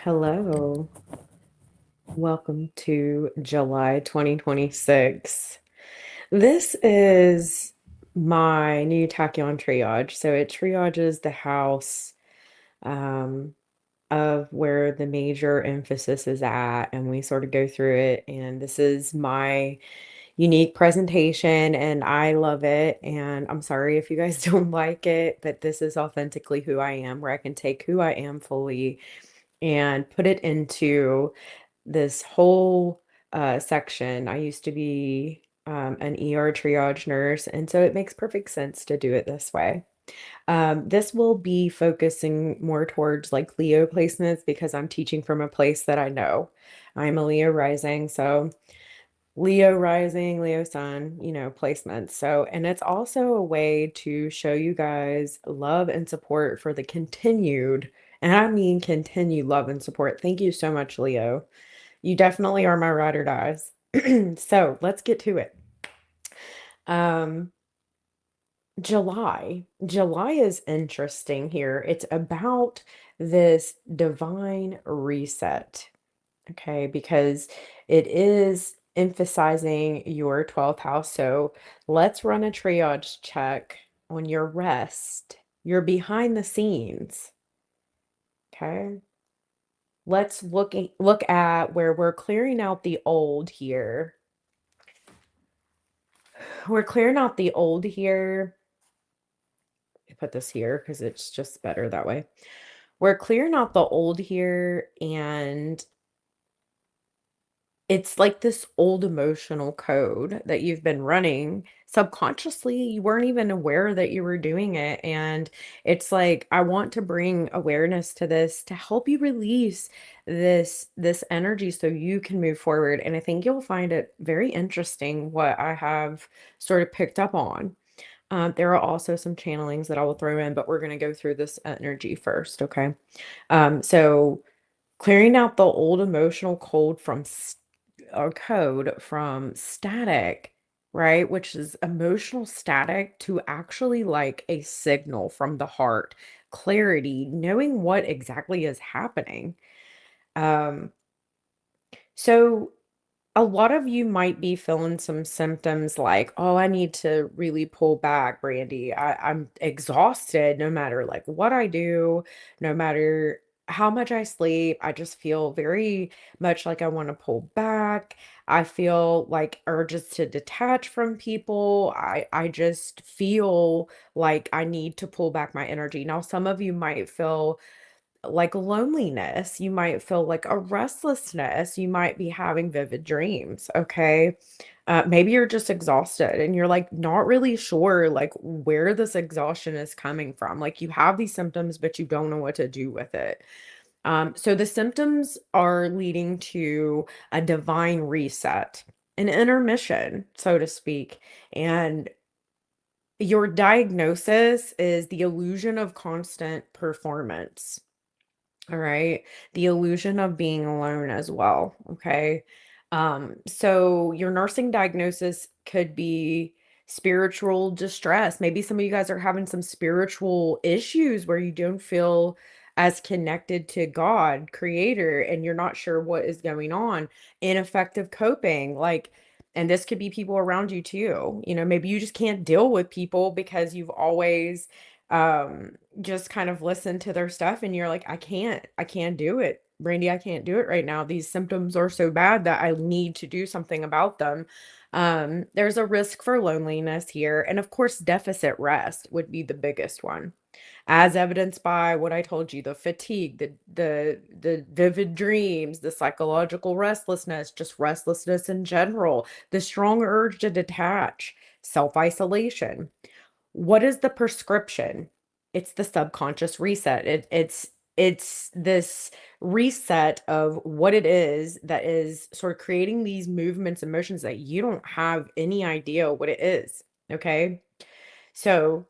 Hello, welcome to July 2026. This is my new Taccion Triage. So it triages the house um, of where the major emphasis is at, and we sort of go through it. And this is my unique presentation, and I love it. And I'm sorry if you guys don't like it, but this is authentically who I am, where I can take who I am fully and put it into this whole section. I used to be an ER triage nurse, and so it makes perfect sense to do it this way. This will be focusing more towards like Leo placements because I'm teaching from a place that I know. I'm a Leo rising, so Leo rising, Leo sun, placements. So, and it's also a way to show you guys love and support for the continued, and I mean continued love and support. Thank you so much, Leo. You definitely are my ride or dies. So let's get to it. Um, July is interesting here. It's about this divine reset. Okay, because it is emphasizing your 12th house. So let's run a triage check on your rest, your behind the scenes. Okay. Let's look at where we're clearing out the old here. We're clearing out the old here. I put this here because it's just better that way. We're clearing out the old here, and it's like this old emotional code that you've been running subconsciously. You weren't even aware that you were doing it. And it's like, I want to bring awareness to this to help you release this energy so you can move forward. And I think you'll find it very interesting what I have sort of picked up on. There are also some channelings that I will throw in, but we're going to go through this energy first, okay? So clearing out the old emotional code from or code from static, right? Which is emotional static to actually like a signal from the heart, clarity, knowing what exactly is happening. Um, so a lot of you might be feeling some symptoms like, oh, I need to really pull back, Brandy. I'm exhausted no matter like what I do, no matter how much I sleep. I just feel very much like I want to pull back. I feel like urges to detach from people. I just feel like I need to pull back my energy. Now, some of you might feel like loneliness. You might feel like a restlessness. You might be having vivid dreams. Okay. Maybe you're just exhausted and you're like not really sure like where this exhaustion is coming from. Like you have these symptoms, but you don't know what to do with it. So the symptoms are leading to a divine reset, an intermission, so to speak. And your diagnosis is the illusion of constant performance. All right. The illusion of being alone as well. Okay. So your nursing diagnosis could be spiritual distress. Maybe some of you guys are having some spiritual issues where you don't feel as connected to God, creator, and you're not sure what is going on. Ineffective coping, like, and this could be people around you too. Maybe you just can't deal with people because you've always just kind of listen to their stuff and you're like, I can't do it. Brandy, I can't do it right now. These symptoms are so bad that I need to do something about them. There's a risk for loneliness here. And of course, deficit rest would be the biggest one, as evidenced by what I told you, the fatigue, the vivid dreams, the psychological restlessness, just restlessness in general, the strong urge to detach, self-isolation. What is the prescription? It's the subconscious reset. It's this reset of what it is that is sort of creating these movements, emotions that you don't have any idea what it is. Okay. So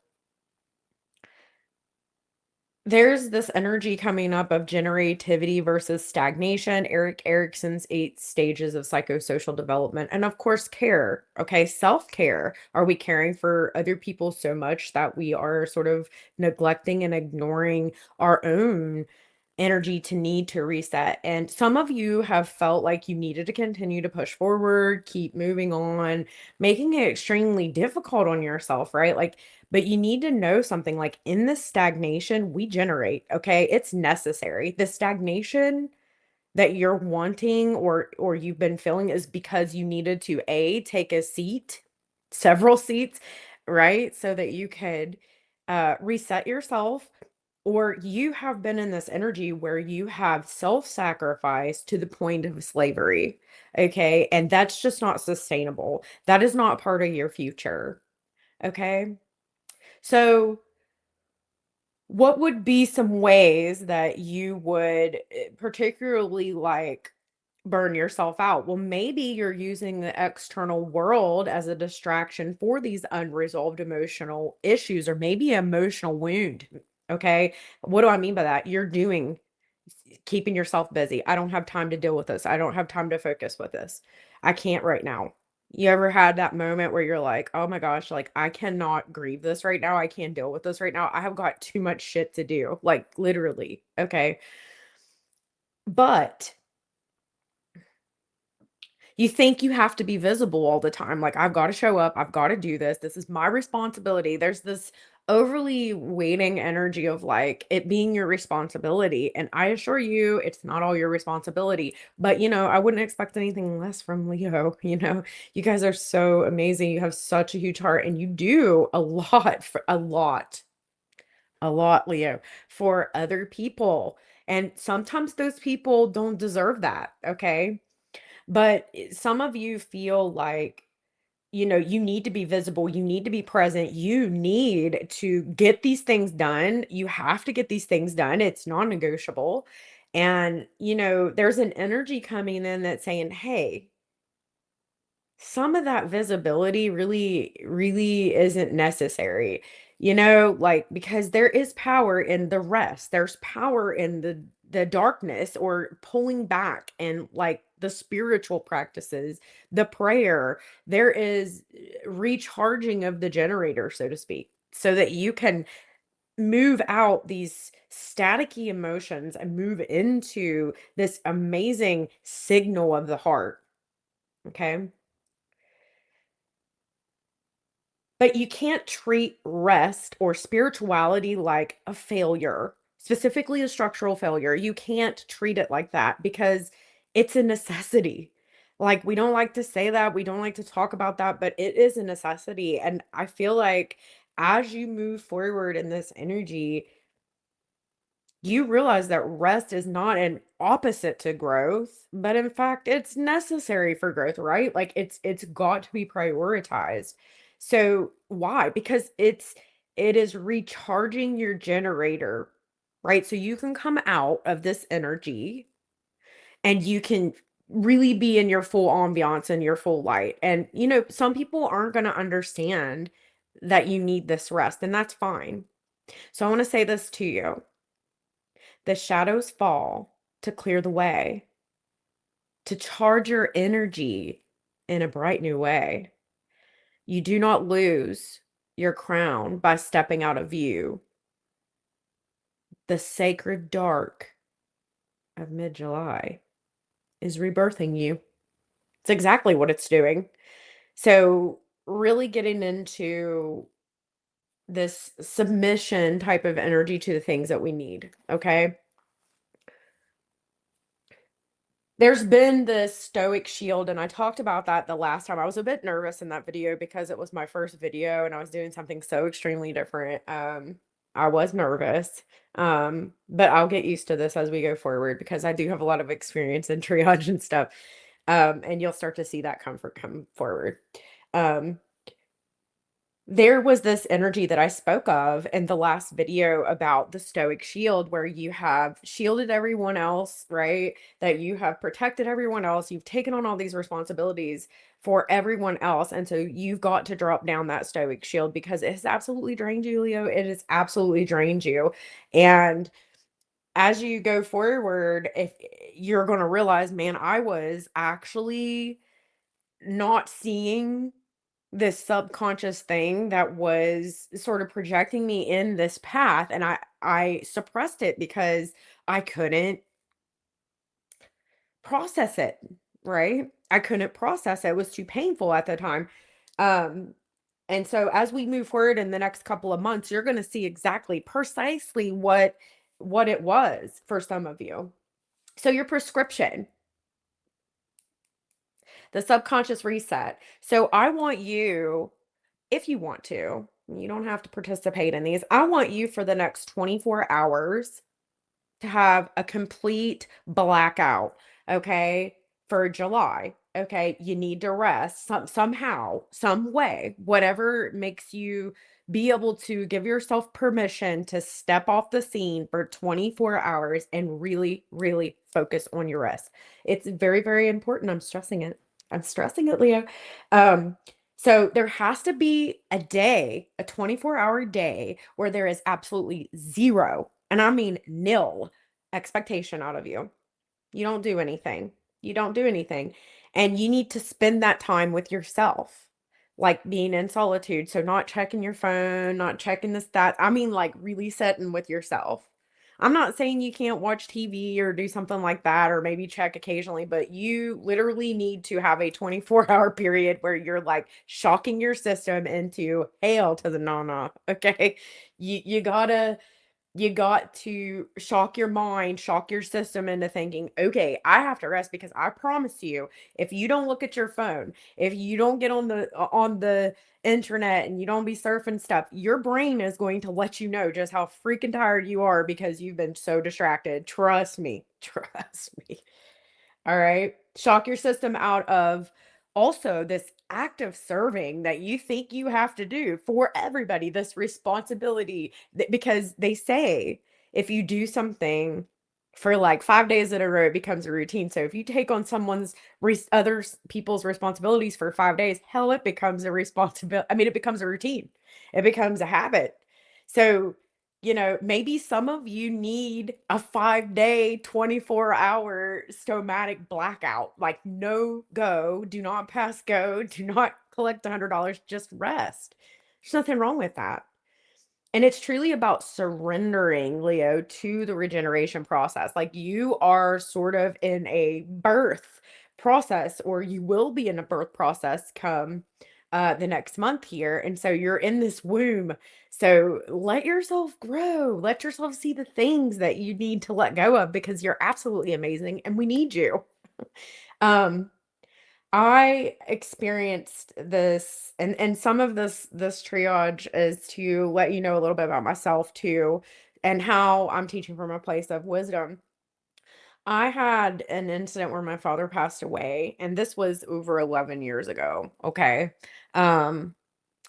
there's this energy coming up of generativity versus stagnation, Eric Erickson's 8 stages of psychosocial development, and of course, care. Okay, self-care. Are we caring for other people so much that we are sort of neglecting and ignoring our own energy to need to reset. And some of you have felt like you needed to continue to push forward, keep moving on, making it extremely difficult on yourself, right? Like, but you need to know something like in this stagnation, we generate, okay? It's necessary. The stagnation that you're wanting or you've been feeling is because you needed to take a seat, several seats, right? So that you could reset yourself, or you have been in this energy where you have self-sacrificed to the point of slavery. Okay. And that's just not sustainable. That is not part of your future. Okay. So what would be some ways that you would particularly like burn yourself out? Well, maybe you're using the external world as a distraction for these unresolved emotional issues or maybe an emotional wound. Okay. What do I mean by that? You're doing keeping yourself busy. I don't have time to deal with this. I don't have time to focus with this. I can't right now. You ever had that moment where you're like, "Oh my gosh, like I cannot grieve this right now. I can't deal with this right now. I have got too much shit to do." Like literally. Okay. But you think you have to be visible all the time. Like, I've got to show up. I've got to do this. This is my responsibility. There's this overly weighting energy of like it being your responsibility. And I assure you, it's not all your responsibility. But, I wouldn't expect anything less from Leo. You guys are so amazing. You have such a huge heart and you do a lot for a lot, Leo, for other people. And sometimes those people don't deserve that. Okay. But some of you feel like, you need to be visible, you need to be present, you need to get these things done. You have to get these things done. It's non-negotiable. And, there's an energy coming in that's saying, hey, some of that visibility really isn't necessary. Like because there is power in the rest. There's power in the darkness or pulling back and like the spiritual practices, the prayer. There is recharging of the generator, so to speak, so that you can move out these staticky emotions and move into this amazing signal of the heart. Okay. But you can't treat rest or spirituality like a failure, specifically a structural failure. You can't treat it like that because it's a necessity. Like, we don't like to say that, we don't like to talk about that, but it is a necessity. And I feel like as you move forward in this energy, you realize that rest is not an opposite to growth, but in fact it's necessary for growth, right? Like it's got to be prioritized. So why? Because it is recharging your generator, right? So you can come out of this energy and you can really be in your full ambiance and your full light. And some people aren't going to understand that you need this rest, and that's fine. So I want to say this to you. The shadows fall to clear the way, to charge your energy in a bright new way. You do not lose your crown by stepping out of view. The sacred dark of mid July is rebirthing you. It's exactly what it's doing. So, really getting into this submission type of energy to the things that we need. Okay. There's been this stoic shield, and I talked about that the last time. I was a bit nervous in that video because it was my first video and I was doing something so extremely different. I was nervous. But I'll get used to this as we go forward because I do have a lot of experience in triage and stuff. And you'll start to see that comfort come forward. Um, there was this energy that I spoke of in the last video about the stoic shield, where you have shielded everyone else, right? That you have protected everyone else. You've taken on all these responsibilities for everyone else. And so you've got to drop down that stoic shield because it has absolutely drained you, Leo. It has absolutely drained you. And as you go forward, if you're going to realize, man, I was actually not seeing this subconscious thing that was sort of projecting me in this path, and I suppressed it because I couldn't process it, right? I couldn't process it. It was too painful at the time. Um, and so as we move forward in the next couple of months, you're going to see exactly precisely what it was for some of you. So your prescription, the subconscious reset. So I want you, if you want to, you don't have to participate in these. I want you for the next 24 hours to have a complete blackout, okay, for July. Okay, you need to rest somehow, some way, whatever makes you be able to give yourself permission to step off the scene for 24 hours and really, really focus on your rest. It's very, very important. I'm stressing it. I'm stressing it, Leo. Um, so there has to be a day, a 24-hour day where there is absolutely zero, and I mean nil expectation out of you. You don't do anything. You don't do anything. And you need to spend that time with yourself, like being in solitude. So, not checking your phone, not checking the stats. I mean, like really sitting with yourself. I'm not saying you can't watch TV or do something like that, or maybe check occasionally, but you literally need to have a 24-hour period where you're like shocking your system into hell to the nana. Okay. You gotta you got to shock your mind, shock your system into thinking, okay, I have to rest because I promise you, if you don't look at your phone, if you don't get on the internet and you don't be surfing stuff, your brain is going to let you know just how freaking tired you are because you've been so distracted. Trust me. Trust me. All right. Shock your system out of also this active serving that you think you have to do for everybody, this responsibility, because they say if you do something for like 5 days in a row, it becomes a routine. So if you take on someone's people's responsibilities for 5 days, hell, it becomes a responsibility. I mean, it becomes a routine. It becomes a habit. So maybe some of you need a 5-day, 24-hour stomatic blackout. Like, no go, do not pass go, do not collect $100, just rest. There's nothing wrong with that. And it's truly about surrendering, Leo, to the regeneration process. Like you are sort of in a birth process, or you will be in a birth process come the next month here. And so you're in this womb. So let yourself grow, let yourself see the things that you need to let go of because you're absolutely amazing and we need you. Um, I experienced this, and some of this triage is to let you know a little bit about myself too, and how I'm teaching from a place of wisdom. I had an incident where my father passed away, and this was over 11 years ago, okay? Um,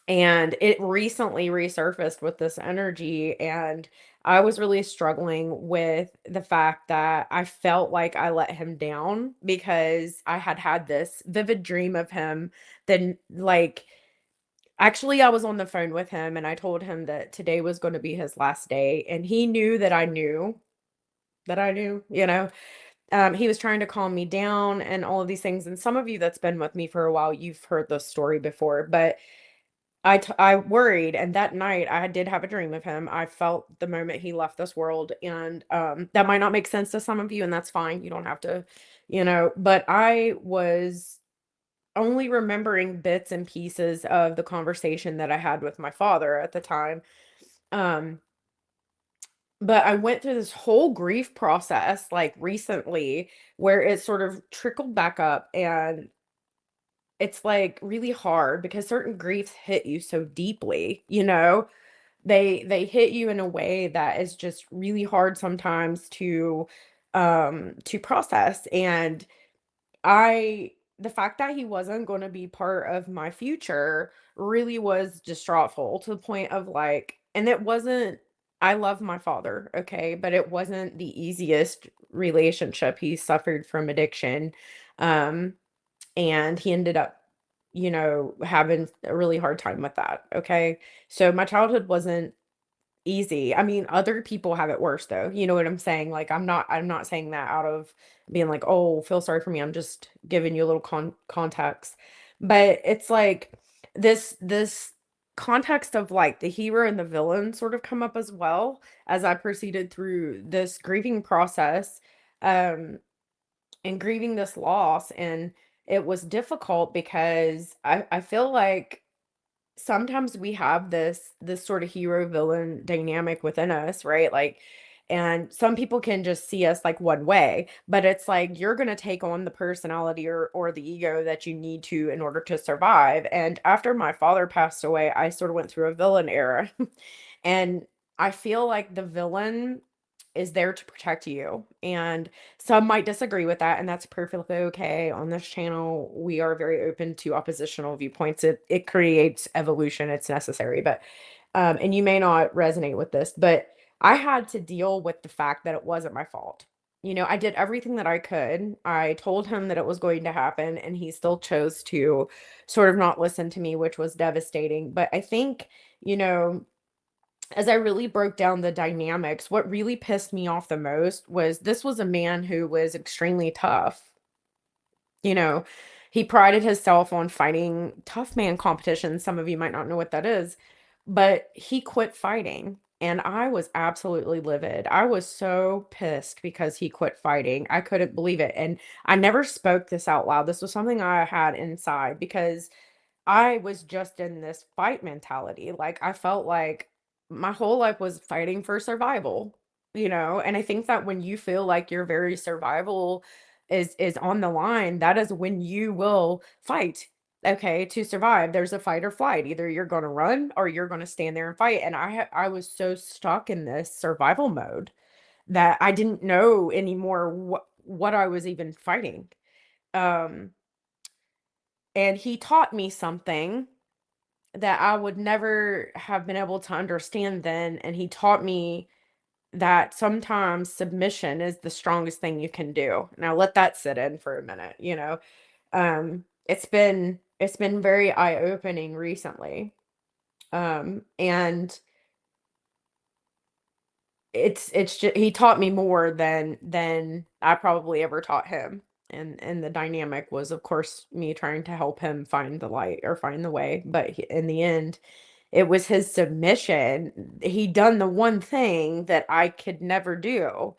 and it recently resurfaced with this energy, and I was really struggling with the fact that I felt like I let him down because I had had this vivid dream of him. Then, like, actually, I was on the phone with him and I told him that today was going to be his last day, and he knew that I knew that I knew. He was trying to calm me down and all of these things. And some of you that's been with me for a while, you've heard this story before, but I worried, and that night I did have a dream of him. I felt the moment he left this world, and that might not make sense to some of you, and that's fine. You don't have to, but I was only remembering bits and pieces of the conversation that I had with my father at the time. Um, but I went through this whole grief process like recently where it sort of trickled back up, and it's like really hard because certain griefs hit you so deeply. They hit you in a way that is just really hard sometimes to process. And I the fact that he wasn't going to be part of my future really was distraughtful to the point of like, and it wasn't, I love my father, okay, but it wasn't the easiest relationship. He suffered from addiction. Um and he ended up having a really hard time with that, okay? So my childhood wasn't easy. I mean, other people have it worse though. You know what I'm saying? Like I'm not saying that out of being like, "Oh, feel sorry for me." I'm just giving you a little context. But it's like this context of like the hero and the villain sort of come up as well as I proceeded through this grieving process, um and grieving this loss. And it was difficult because I feel like sometimes we have this sort of hero villain dynamic within us, right? Like, and some people can just see us like one way, but it's like you're going to take on the personality or the ego that you need to in order to survive. And after my father passed away, I sort of went through a villain era. And I feel like the villain is there to protect you. And some might disagree with that, and that's perfectly okay. On this channel, we are very open to oppositional viewpoints. It creates evolution. It's necessary. But and you may not resonate with this, but I had to deal with the fact that it wasn't my fault. I did everything that I could. I told him that it was going to happen, and he still chose to sort of not listen to me, which was devastating. But I think, you know, as I really broke down the dynamics, what really pissed me off the most was this was a man who was extremely tough. You know, he prided himself on fighting tough man competitions. Some of you might not know what that is, but he quit fighting. And I was absolutely livid. I was so pissed because he quit fighting. I couldn't believe it. And I never spoke this out loud. This was something I had inside because I was just in this fight mentality. Like, I felt like my whole life was fighting for survival. And I think that when you feel like your very survival is on the line, that is when you will fight. Okay, to survive, there's a fight or flight. Either you're going to run or you're going to stand there and fight. And I was so stuck in this survival mode that I didn't know anymore what I was even fighting. Um, and he taught me something that I would never have been able to understand then, and he taught me that sometimes submission is the strongest thing you can do. Now let that sit in for a minute. It's been very eye-opening recently. And it's just he taught me more than I probably ever taught him. And the dynamic was, of course, me trying to help him find the light or find the way, but in the end, it was his submission. He done the one thing that I could never do,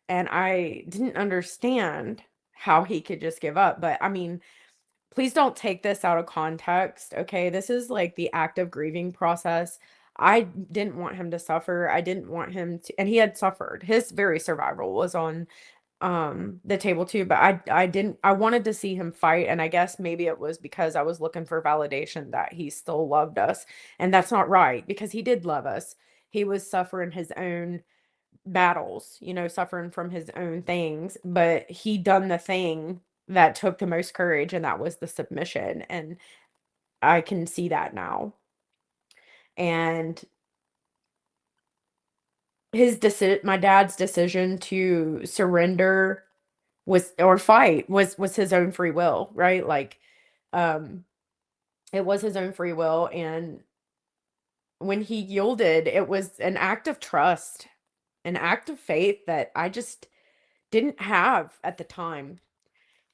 and I didn't understand how he could just give up. But I mean, please don't take this out of context, okay? This is like the active grieving process. I didn't want him to suffer. I didn't want him to, and he had suffered. His very survival was on the table too, but I wanted to see him fight, and I guess maybe it was because I was looking for validation that he still loved us. And that's not right, because he did love us. He was suffering his own battles, suffering from his own things, but he done the thing that took the most courage, and that was the submission. And I can see that now. And my dad's decision to surrender was or fight was his own free will, right? Like, um it was his own free will. And when he yielded, it was an act of trust, an act of faith that I just didn't have at the time.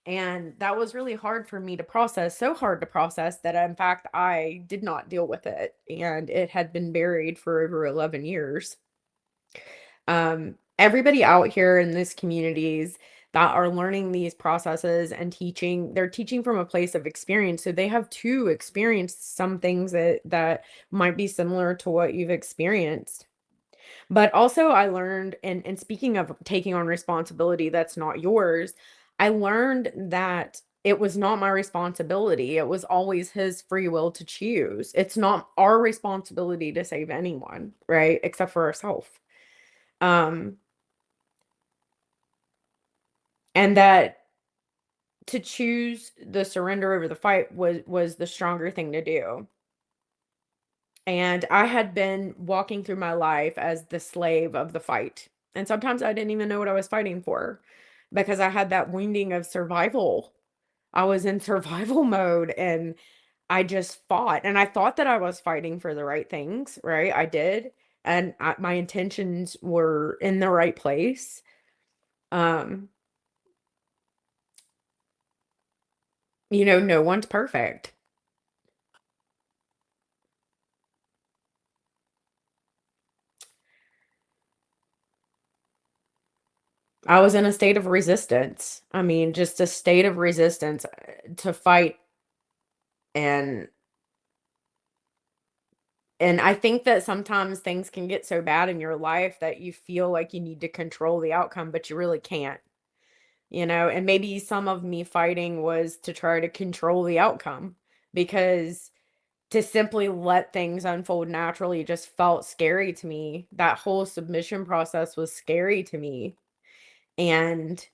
And that was really hard for me to process, so hard to process that, in fact, I did not deal with it. And it had been buried for over 11 years. Everybody out here in these communities that are learning these processes and they're teaching from a place of experience. So they have to experience some things that might be similar to what you've experienced. But also I learned, and speaking of taking on responsibility that's not yours, I learned that it was not my responsibility. It was always his free will to choose. It's not our responsibility to save anyone, right? Except for ourselves. Um, and that to choose the surrender over the fight was the stronger thing to do. And I had been walking through my life as the slave of the fight. And sometimes I didn't even know what I was fighting for, because I had that wounding of survival. I was in survival mode, and I just fought. And I thought that I was fighting for the right things, right? I did. And my intentions were in the right place. Um, no one's perfect. I was in a state of resistance. I mean, just a state of resistance to fight. And I think that sometimes things can get so bad in your life that you feel like you need to control the outcome, but you really can't, and maybe some of me fighting was to try to control the outcome, because to simply let things unfold naturally just felt scary to me. That whole submission process was scary to me. And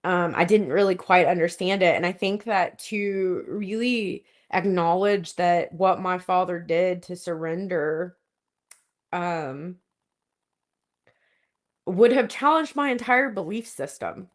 I didn't really quite understand it. And I think that to really acknowledge that what my father did to surrender um, would have challenged my entire belief system.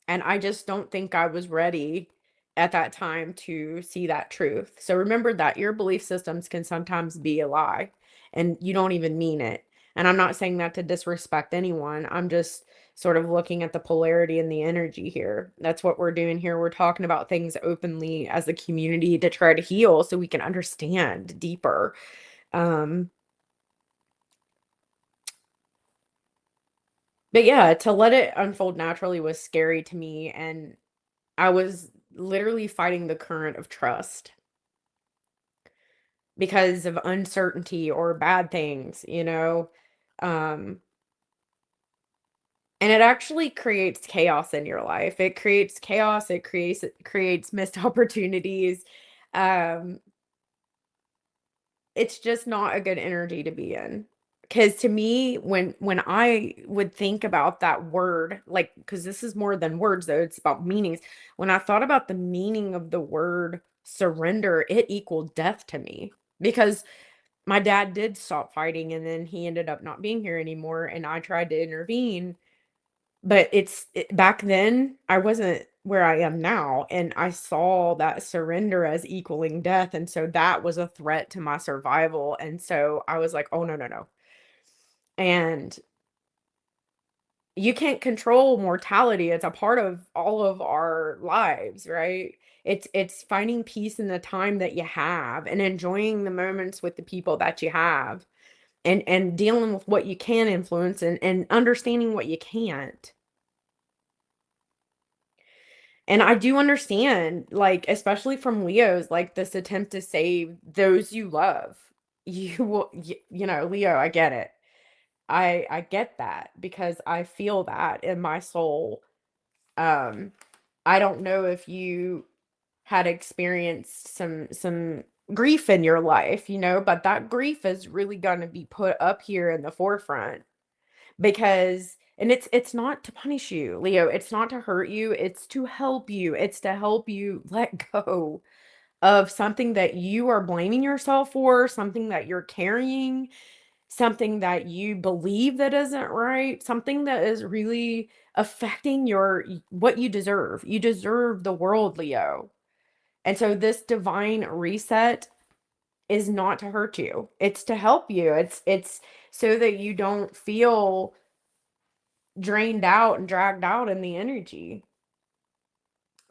And I just don't think I was ready at that time to see that truth. So remember that your belief systems can sometimes be a lie and you don't even mean it. And I'm not saying that to disrespect anyone. I'm just sort of looking at the polarity and the energy here. That's what we're doing here. We're talking about things openly as a community to try to heal so we can understand deeper. Um, but yeah, to let it unfold naturally was scary to me. And I was literally fighting the current of trust because of uncertainty or bad things. Um, and it actually creates chaos in your life. It creates chaos, it creates missed opportunities. Um, it's just not a good energy to be in. Because to me, when I would think about that word, like, because this is more than words, though, it's about meanings. When I thought about the meaning of the word surrender, it equaled death to me. Because my dad did stop fighting and then he ended up not being here anymore, and I tried to intervene, but back then I wasn't where I am now, and I saw that surrender as equaling death, and so that was a threat to my survival, and so I was like, "Oh, no, no, no." And you can't control mortality. It's a part of all of our lives, right? It's finding peace in the time that you have and enjoying the moments with the people that you have, and dealing with what you can influence, and understanding what you can't. And I do understand, like, especially from Leos, like this attempt to save those you love. Leo, I get it. I get that because I feel that in my soul. Um, I don't know if you had experienced some grief in your life, but that grief is really going to be put up here in the forefront, because and it's not to punish you, Leo. It's not to hurt you. It's to help you. It's to help you let go of something that you are blaming yourself for, something that you're carrying, something that you believe that isn't right, something that is really affecting what you deserve. You deserve the world, Leo. And so this divine reset is not to hurt you. It's to help you. It's so that you don't feel drained out and dragged out in the energy.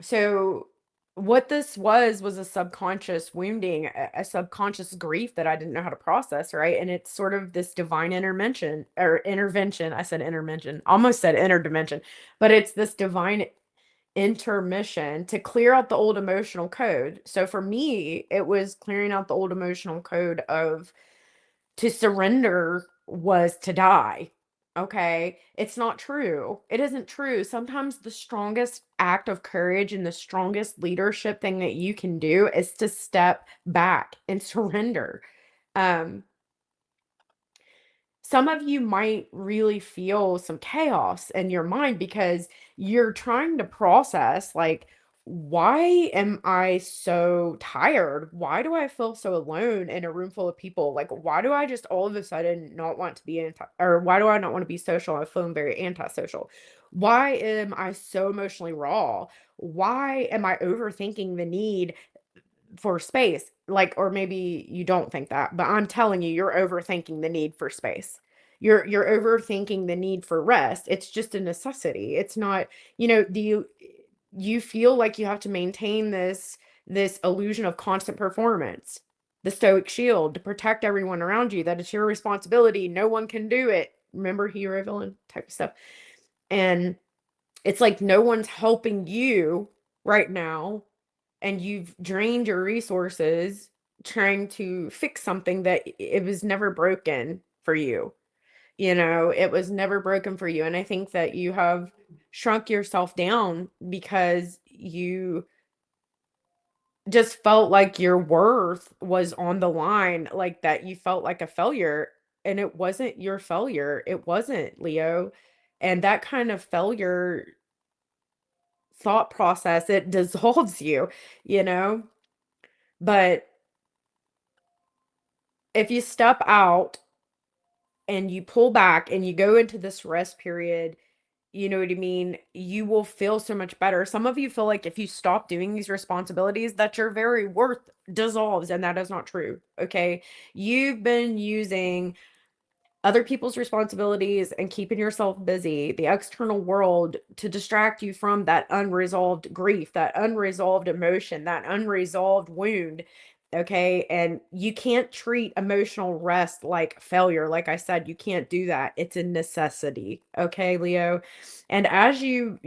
So what this was a subconscious wounding, a subconscious grief that I didn't know how to process, right? And it's sort of this divine intervention or intervention. I said intervention, almost said interdimension, but it's this divine intermission to clear out the old emotional code. So for me, it was clearing out the old emotional code of to surrender was to die. Okay. It's not true. It isn't true. Sometimes the strongest act of courage and the strongest leadership thing that you can do is to step back and surrender. Um, some of you might really feel some chaos in your mind because you're trying to process, like, why am I so tired? Why do I feel so alone in a room full of people? Like, why do I just all of a sudden not want to be or why do I not want to be social? I'm feeling very antisocial. Why am I so emotionally raw? Why am I overthinking the need for space? Like, or maybe you don't think that, but I'm telling you, you're overthinking the need for space. You're overthinking the need for rest. It's just a necessity. It's not, do you feel like you have to maintain this illusion of constant performance, the stoic shield to protect everyone around you, that it's your responsibility, no one can do it. Remember hero villain type of stuff. And it's like no one's helping you right now, and you've drained your resources trying to fix something that it was never broken for you. It was never broken for you. And I think that you have shrunk yourself down because you just felt like your worth was on the line, like that you felt like a failure. And it wasn't your failure. It wasn't, Leo. And that kind of failure thought process, it dissolves you, you know? But if you step out and you pull back and you go into this rest period, you know what I mean? You will feel so much better. Some of you feel like if you stop doing these responsibilities, that your very worth dissolves, and that is not true. Okay. You've been using other people's responsibilities and keeping yourself busy, the external world, to distract you from that unresolved grief, that unresolved emotion, that unresolved wound. Okay. And you can't treat emotional rest like failure. Like I said, you can't do that. It's a necessity. Okay, Leo. And as you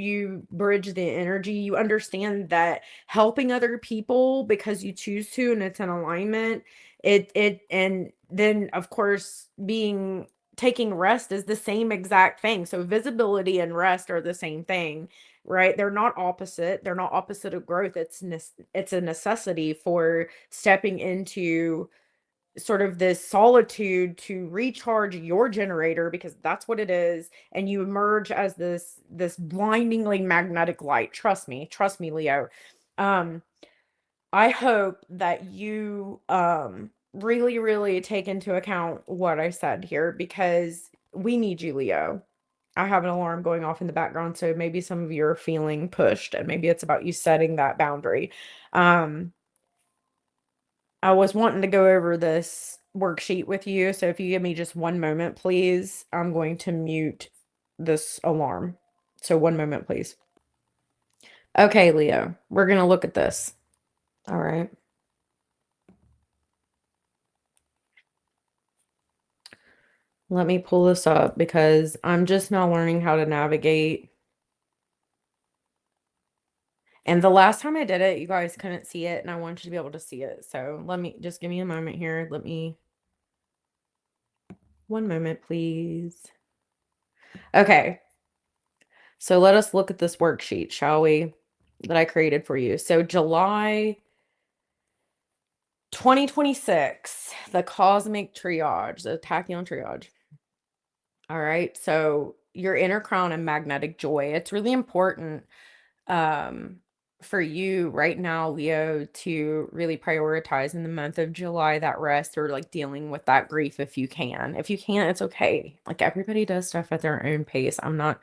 bridge the energy, you understand that helping other people because you choose to and it's an alignment, and then of course being taking rest is the same exact thing. So visibility and rest are the same thing, right? They're not opposite. They're not opposite of growth. It's a necessity for stepping into sort of this solitude to recharge your generator, because that's what it is, and you emerge as this blindingly magnetic light. Trust me, Leo. um I hope that you really, really take into account what I said here, because we need you, Leo. I have an alarm going off in the background, so maybe some of you are feeling pushed, and maybe it's about you setting that boundary. Um, I was wanting to go over this worksheet with you, so if you give me just one moment, please, I'm going to mute this alarm. So one moment, please. Okay, Leo, we're going to look at this. All right. Let me pull this up because I'm just now learning how to navigate. And the last time I did it, you guys couldn't see it, and I want you to be able to see it. So let me just give me a moment here. One moment, please. Okay. So let us look at this worksheet, shall we? That I created for you. So July 2026, the cosmic triage, the tachyon triage. All right. So your inner crown and magnetic joy. It's really important um for you right now, Leo, to really prioritize in the month of July that rest, or like dealing with that grief if you can. If you can't, it's okay. Like everybody does stuff at their own pace. I'm not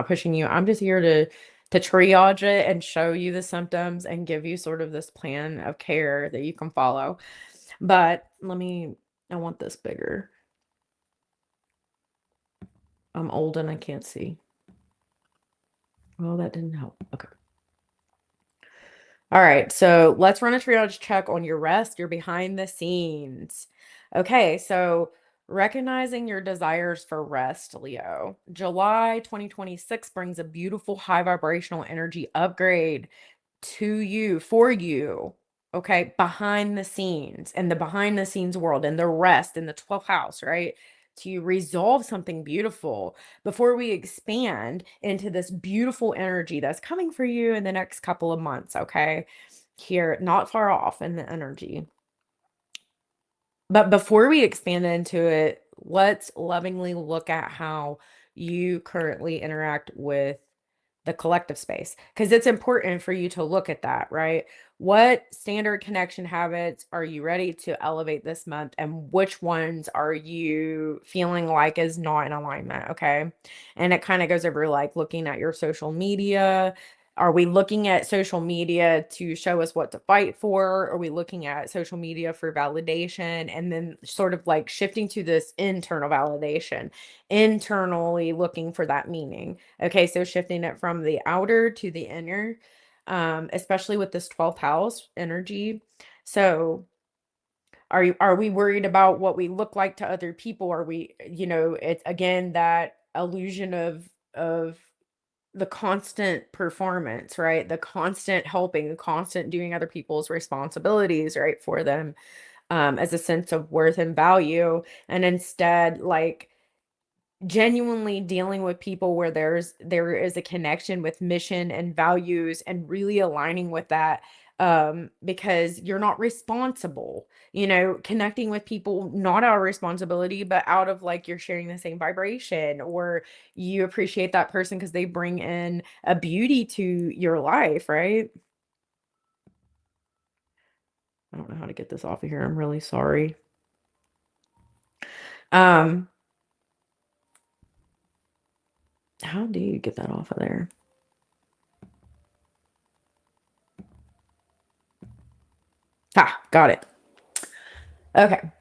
pushing you. I'm just here to triage it and show you the symptoms and give you sort of this plan of care that you can follow. But I want this bigger. I'm old and I can't see. Well, that didn't help. Okay. All right, so let's run a triage check on your rest, your behind the scenes. Okay, so recognizing your desires for rest, Leo. July 2026 brings a beautiful high vibrational energy upgrade to you, for you. Okay, behind the scenes, in the behind the scenes world, in the rest, in the 12th house, right? To resolve something beautiful before we expand into this beautiful energy that's coming for you in the next couple of months. Okay, here, not far off in the energy. But before we expand into it, let's lovingly look at how you currently interact with the collective space, because it's important for you to look at that, right? What standard connection habits are you ready to elevate this month, and which ones are you feeling like is not in alignment? Okay. And it kind of goes over like looking at your social media. Are we looking at social media to show us what to fight for? Are we looking at social media for validation? And then sort of like shifting to this internal validation, internally looking for that meaning. Okay, so shifting it from the outer to the inner, especially with this 12th house energy. So are we worried about what we look like to other people? Are we, it's again that illusion of the constant performance, right? The constant helping, the constant doing other people's responsibilities, right, for them, as a sense of worth and value. And instead, like, genuinely dealing with people where there is a connection with mission and values and really aligning with that, because you're not responsible, connecting with people not out of responsibility but out of, like, you're sharing the same vibration, or you appreciate that person because they bring in a beauty to your life, right? I don't know how to get this off of here. I'm really sorry. um how do you get that off of there? Got it. Okay.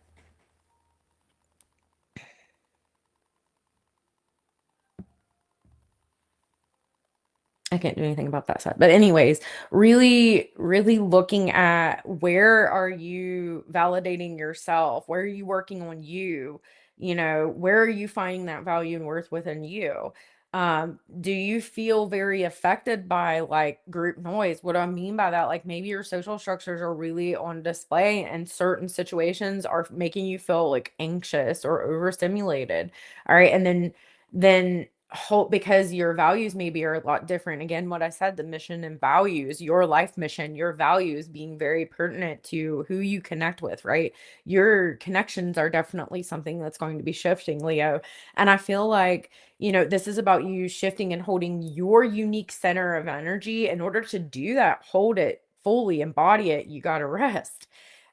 I can't do anything about that side. But anyways, really, really looking at, where are you validating yourself? Where are you working on you? Where are you finding that value and worth within you? Do you feel very affected by, like, group noise? What do I mean by that? Like, maybe your social structures are really on display and certain situations are making you feel like anxious or overstimulated. All right. And then hope, because your values maybe are a lot different. Again, what I said, the mission and values, your life mission, your values being very pertinent to who you connect with, right? Your connections are definitely something that's going to be shifting, Leo. And I feel like, this is about you shifting and holding your unique center of energy. In order to do that, hold it fully, embody it, you got to rest.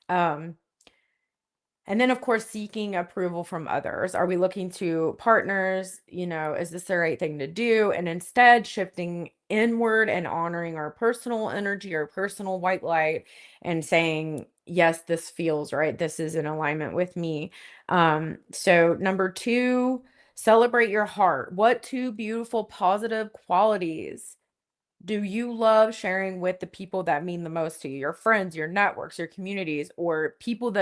um and then, of course, seeking approval from others. Are we looking to partners? Is this the right thing to do? And instead, shifting inward and honoring our personal energy, our personal white light, and saying, yes, this feels right. This is in alignment with me. So, number two, celebrate your heart. What two beautiful, positive qualities do you love sharing with the people that mean the most to you? Your friends, your networks, your communities, or people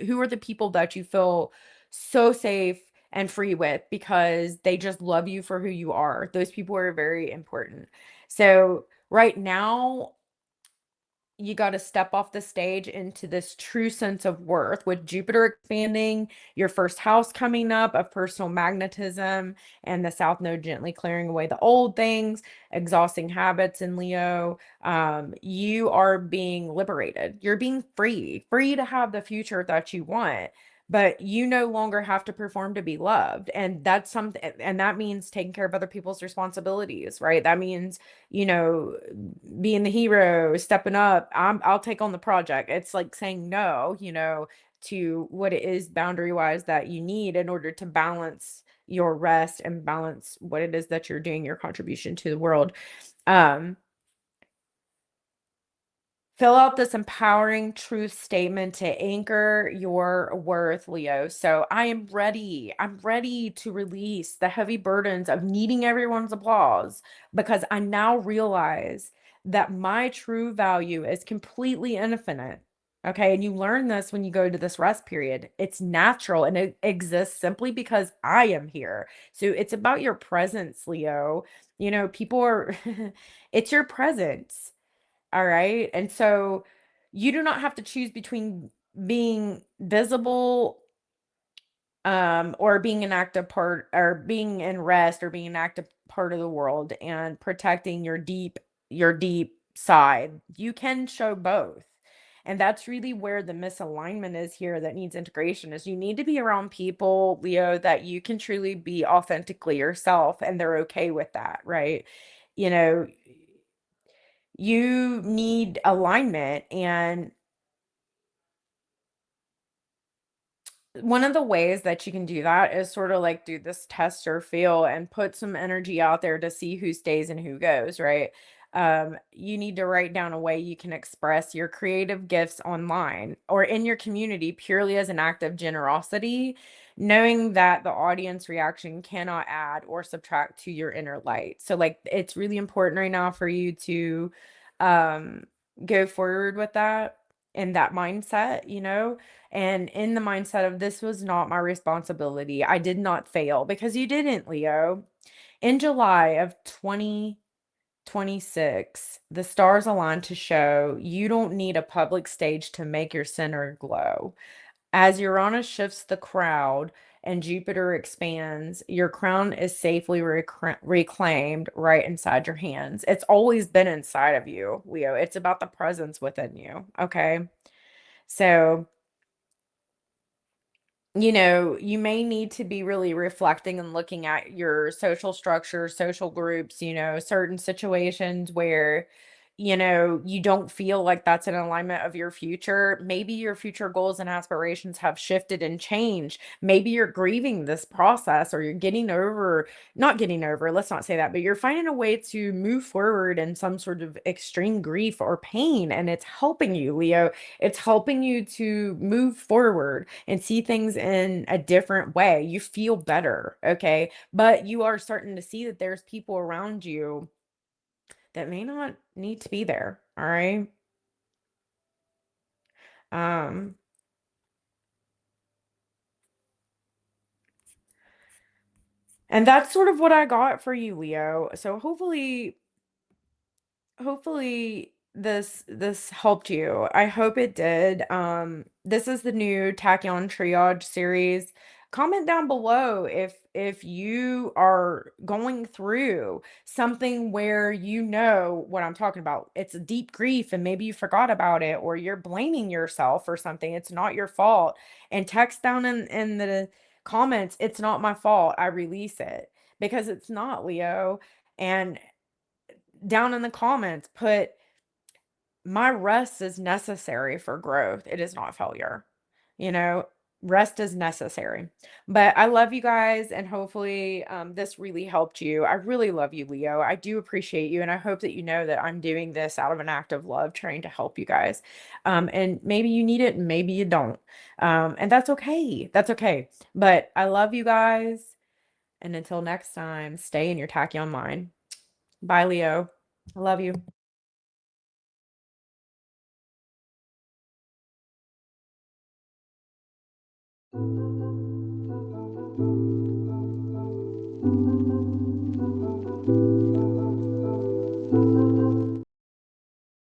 who are the people that you feel so safe and free with because they just love you for who you are? Those people are very important. So right now, you got to step off the stage into this true sense of worth, with Jupiter expanding, your first house coming up of personal magnetism, and the South Node gently clearing away the old things, exhausting habits in Leo. You are being liberated. You're being free to have the future that you want. But you no longer have to perform to be loved. And that's something, and that means taking care of other people's responsibilities, right? That means, you know, being the hero, stepping up. I'll take on the project. It's like saying no, to what it is boundary wise that you need in order to balance your rest and balance what it is that you're doing, your contribution to the world. Um, Fill out this empowering truth statement to anchor your worth, Leo. So I am ready. I'm ready to release the heavy burdens of needing everyone's applause, because I now realize that my true value is completely infinite. Okay. And you learn this when you go to this rest period. It's natural and it exists simply because I am here. So it's about your presence, Leo. People are, it's your presence. All right. And so you do not have to choose between being visible, or being an active part, or being in rest, or being an active part of the world and protecting your deep side. You can show both. And that's really where the misalignment is here that needs integration, is you need to be around people, Leo, that you can truly be authentically yourself and they're okay with that, right? You know, you need alignment. And one of the ways that you can do that is sort of like do this test or feel and put some energy out there to see who stays and who goes, right? You need to write down a way you can express your creative gifts online or in your community purely as an act of generosity, knowing that the audience reaction cannot add or subtract to your inner light. So, like, it's really important right now for you to um, go forward with that, in that mindset, and in the mindset of, this was not my responsibility. I did not fail, because you didn't, Leo. In July of 2025, 26, the stars align to show you don't need a public stage to make your center glow. As Uranus shifts the crowd and Jupiter expands, your crown is safely reclaimed right inside your hands. It's always been inside of you, Leo. It's about the presence within you. Okay. So, you may need to be really reflecting and looking at your social structure, social groups, certain situations where, you don't feel like that's an alignment of your future. Maybe your future goals and aspirations have shifted and changed. Maybe you're grieving this process or you're not getting over, let's not say that, but you're finding a way to move forward in some sort of extreme grief or pain. And it's helping you, Leo. It's helping you to move forward and see things in a different way. You feel better, okay? But you are starting to see that there's people around you that may not need to be there, all right? Um, and that's sort of what I got for you, Leo. So hopefully this helped you. I hope it did. This is the new Tachyon Triage series. Comment down below if you are going through something where you know what I'm talking about. It's a deep grief and maybe you forgot about it or you're blaming yourself for something. It's not your fault. And text down in the comments, it's not my fault. I release it because it's not, Leo. And down in the comments, put my rest is necessary for growth. It is not failure. You know, rest is necessary. But I love you guys, and hopefully, this really helped you. I really love you, Leo. I do appreciate you, and I hope that you know that I'm doing this out of an act of love, trying to help you guys. And maybe you need it, and maybe you don't. And that's okay. That's okay. But I love you guys. And until next time, stay in your tachyon mind. Bye, Leo. I love you.